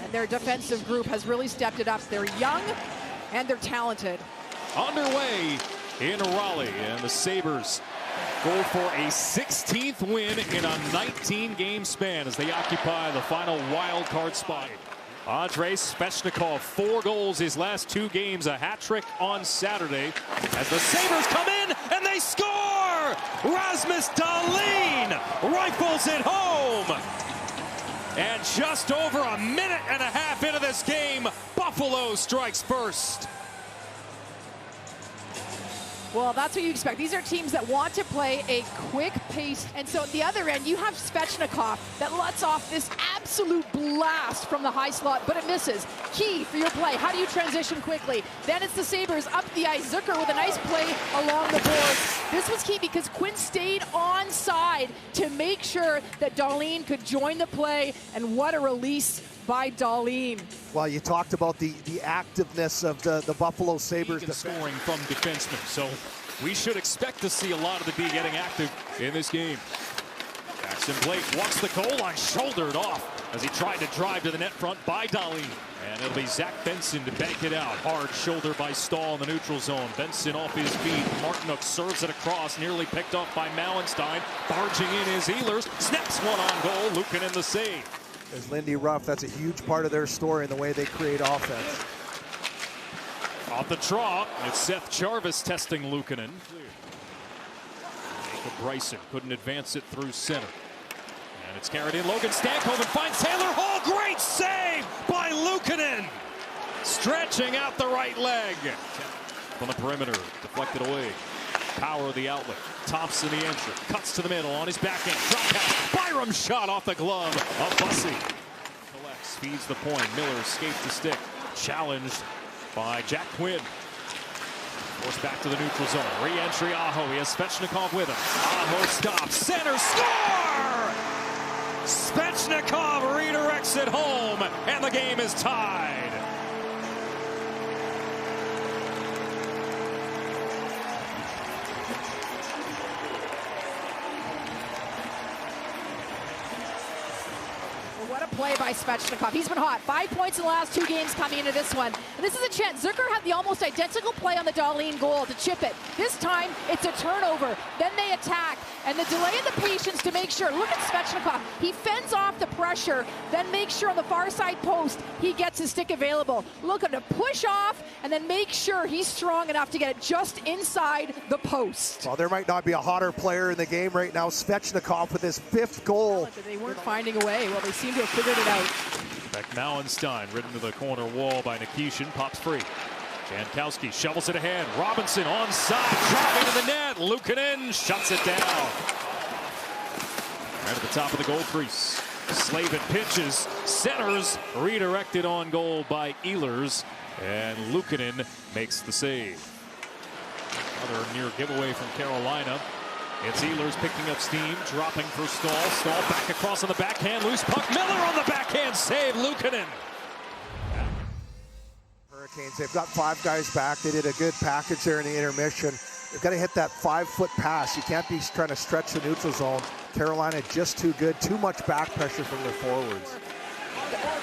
and their defensive group has really stepped it up. They're young and they're talented. Underway in Raleigh, and the Sabres go for a 16th win in a 19-game span as they occupy the final wild card spot. Andrei Svechnikov, 4 goals his last 2 games, a hat trick on Saturday as the Sabres come in and they score! Rasmus Dahlin rifles it home! And just over a minute and a half into this game, Buffalo strikes first. Well, that's what you expect. These are teams that want to play a quick pace. And so at the other end, you have Svechnikov that lets off this absolute blast from the high slot, but it misses. Key for your play. How do you transition quickly? Then it's the Sabres up the ice. Zucker with a nice play along the boards. This was key because Quinn stayed on side to make sure that Dahlin could join the play. And what a release by Dahlin. Well, you talked about the activeness of the Buffalo Sabres. Scoring from defensemen, so we should expect to see a lot of the D getting active in this game. Jackson Blake walks the goal line, shouldered off as he tried to drive to the net front by Dahlin. And it'll be Zach Benson to bank it out. Hard shoulder by Stahl in the neutral zone. Benson off his feet. Martinook serves it across, nearly picked off by Mallenstein. Barging in is Ehlers, snaps one on goal. Luukkonen the save. As Lindy Ruff, that's a huge part of their story in the way they create offense. Off the draw, it's Seth Jarvis testing Luukkonen. Jacob Bryson couldn't advance it through center. And it's carried in. Logan Stankoven finds Taylor Hall. Great save by Luukkonen. Stretching out the right leg. From the perimeter, deflected away. Power of the outlet. Thompson the entry. Cuts to the middle on his backhand. Drop pass. Byram shot off the glove of Bussi. Collects, feeds the point. Miller escaped the stick. Challenged by Jack Quinn. Forced back to the neutral zone. Re-entry Aho. He has Svechnikov with him. Aho stops. Center score! Svechnikov redirects it home, and the game is tied. What a play by Svechnikov. He's been hot. 5 points in the last 2 games coming into this one. And this is a chance. Zucker had the almost identical play on the Dahlin goal to chip it. This time, it's a turnover. Then they attack. And the delay and the patience to make sure. Look at Svechnikov. He fends off the pressure, then make sure on the far side post, he gets his stick available. Look at him push off, and then make sure he's strong enough to get it just inside the post. Well, there might not be a hotter player in the game right now. Svechnikov with his 5th goal. They weren't finding a way. Well, they seem to have figured it out. Back Mallenstein, ridden to the corner wall by Nikishin, pops free. Jankowski shovels it ahead. Robinson onside, driving to the net. Luukkonen shuts it down. Right at the top of the goal crease. Slavin pitches, centers, redirected on goal by Ehlers, and Luukkonen makes the save. Another near giveaway from Carolina. It's Ehlers picking up steam, dropping for Stahl. Stahl back across on the backhand, loose puck. Miller on the backhand save, Luukkonen. Hurricanes, they've got 5 guys back. They did a good package there in the intermission. They've got to hit that 5-foot pass. You can't be trying to stretch the neutral zone. Carolina just too good. Too much back pressure from their forwards.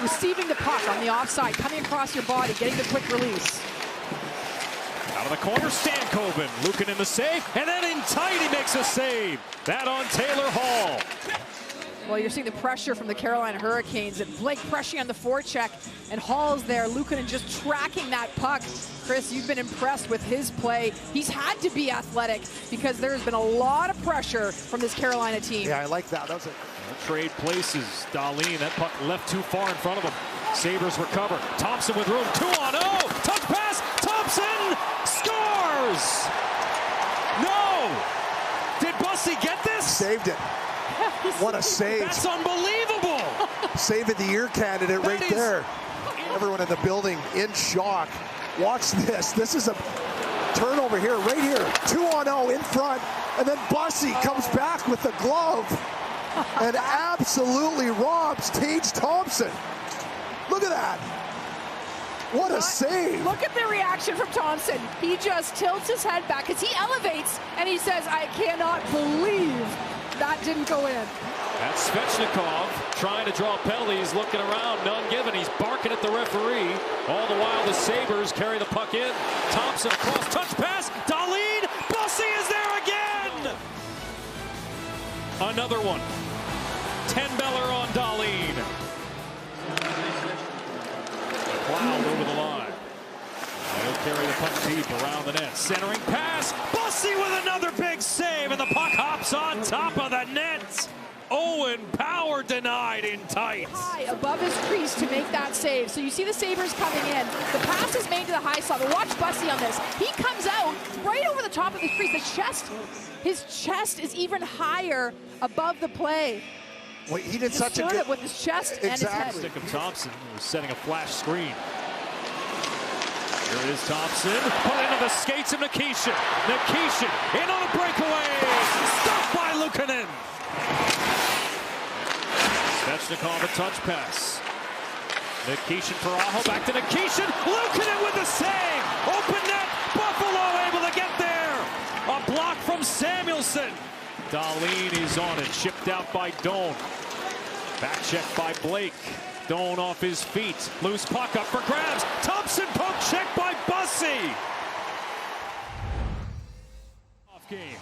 Receiving the puck on the offside, coming across your body, getting the quick release. Out of the corner, Stankoven. Luukkonen the save, and then in tight he makes a save. That on Taylor Hall. Well, you're seeing the pressure from the Carolina Hurricanes, and Blake pressuring on the forecheck, and Hall's there. Luukkonen just tracking that puck. Chris, you've been impressed with his play. He's had to be athletic because there's been a lot of pressure from this Carolina team. Yeah, I like that. That was Trade places. Dahlin, that puck left too far in front of him. Sabres recover. Thompson with room. 2-on-0. Touch pass. Thompson scores. No. Did Bussi get this? Saved it. What a save. That's unbelievable. Save of the year candidate right there. Everyone in the building in shock. Watch this. This is a turnover here, right here. 2-on-0 in front. And then Bussi comes back with the glove and absolutely robs Tage Thompson. Look at that. What a save. Look at the reaction from Thompson. He just tilts his head back as he elevates and he says, I cannot believe that didn't go in. That's Svechnikov trying to draw penalties, looking around, none given. He's barking at the referee. All the while the Sabres carry the puck in. Thompson across, touch pass, Dahlin, Bussi is there again! Another one. 10-beller on Dahlin. McLeod over the line. He'll carry the puck deep around the net. Centering pass, Bussi with another big save, and the puck hops on top of the net. Owen Power denied in tight. High above his crease to make that save. So you see the Sabres coming in. The pass is made to the high slot. But watch Bussi on this. He comes out right over the top of his crease. His chest is even higher above the play. Well, he did such a good... it with his chest and his head. Tage Thompson was setting a flash screen. Here it is, Thompson. Put into the skates of Nikishin. Nikishin in on a breakaway. Stopped by Luukkonen. Svechnikov a touch pass. Nikishin for Aho, back to Nikishin. Luukkonen with the save. Open net. Buffalo able to get there. A block from Samuelson. Dahlin is on it. Chipped out by Doan. Back check by Blake. Doan off his feet. Loose puck up for grabs. Thompson poke check by Bussi. Off game.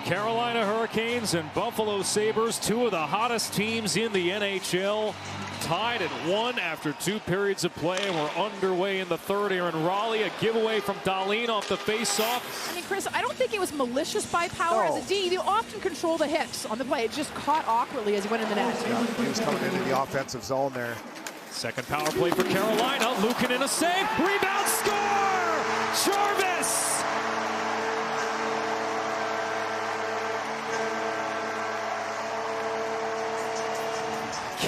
Carolina Hurricanes and Buffalo Sabres, two of the hottest teams in the NHL, tied at 1 after 2 periods of play, and we're underway in the third here in Raleigh. A giveaway from Dahlin off the face-off. I mean, Chris, I don't think it was malicious by Power. No. As a D, you often control the hips on the play. It just caught awkwardly as he went in the net. Yeah, he was coming into the offensive zone there. Second power play for Carolina. Luukkonen a save. Rebound, score! Jarvis!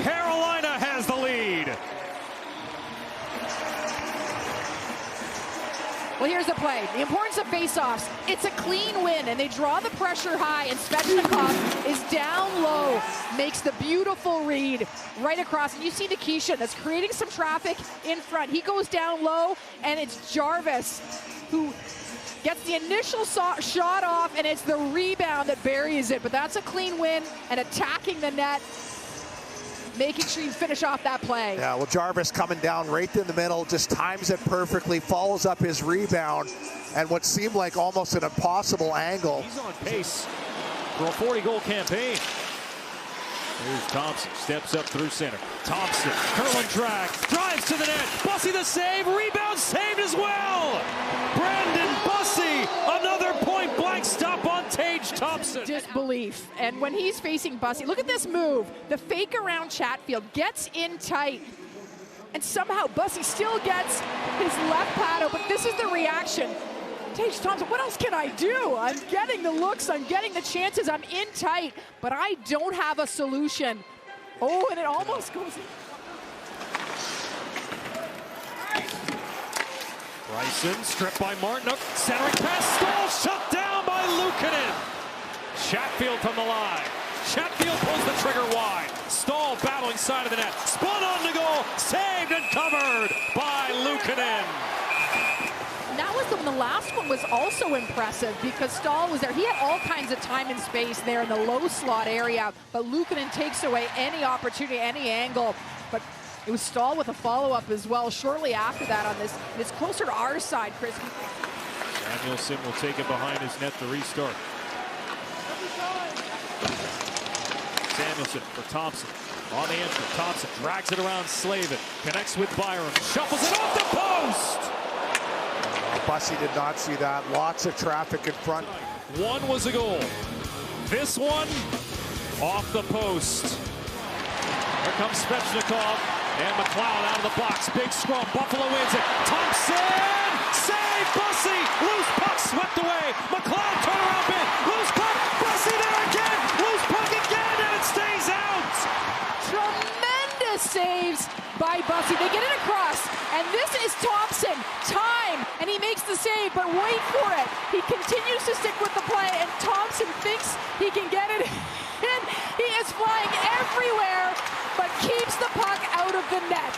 Carolina has the lead. Well, here's the play. The importance of face-offs. It's a clean win, and they draw the pressure high, and Svechnikov is down low, makes the beautiful read right across. And you see Nikishin that's creating some traffic in front. He goes down low, and it's Jarvis who gets the initial shot off, and it's the rebound that buries it. But that's a clean win, and attacking the net, making sure you finish off that play. Yeah, well, Jarvis coming down right in the middle, just times it perfectly, follows up his rebound, and what seemed like almost an impossible angle. He's on pace for a 40-goal campaign. Here's Thompson, steps up through center. Thompson, curling drag, drives to the net. Bussi the save, rebound saved as well. Brandon Bussi, another point-blank stop on Tage Thompson. Disbelief. And when he's facing Bussi, look at this move. The fake around Chatfield gets in tight. And somehow Bussi still gets his left paddle, but this is the reaction. Tage Thompson, what else can I do? I'm getting the looks, I'm getting the chances, I'm in tight, but I don't have a solution. Oh, and it almost goes in. Bryson, stripped by Martin, centering pass, Stahl shut down by Luukkonen. Chatfield from the line. Chatfield pulls the trigger wide. Stahl battling side of the net. Spun on to goal, saved and covered by Luukkonen. That was the last one was also impressive because Stahl was there. He had all kinds of time and space there in the low slot area, but Luukkonen takes away any opportunity, any angle. But it was Stahl with a follow-up as well shortly after that on this. And it's closer to our side, Chris. Samuelson will take it behind his net to restart. Samuelson for Thompson. On the entry, Thompson drags it around Slavin. Connects with Byram. Shuffles it off the post! Bussi did not see that. Lots of traffic in front. One was a goal. This one off the post. Here comes Svechnikov and McLeod out of the box. Big scrum. Buffalo wins it. Thompson! Save! Bussi! Loose puck swept away. McLeod turnaround bid. Loose puck. Bussi there again. Loose puck again, and it stays out. Tremendous saves by Bussi. They get it across, and this is Thompson. Time, and he makes the save, but wait for it. He continues to stick with the play, and Thompson thinks he can get it in. He is flying everywhere, but keeps the puck out of the net.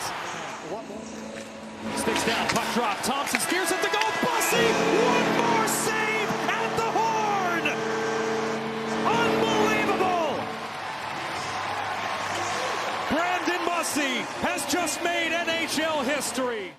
Sticks down, puck drop. Thompson steers at the goal. Bussi, one more save at the horn. Unbelievable. Sebastian Bussi has just made NHL history.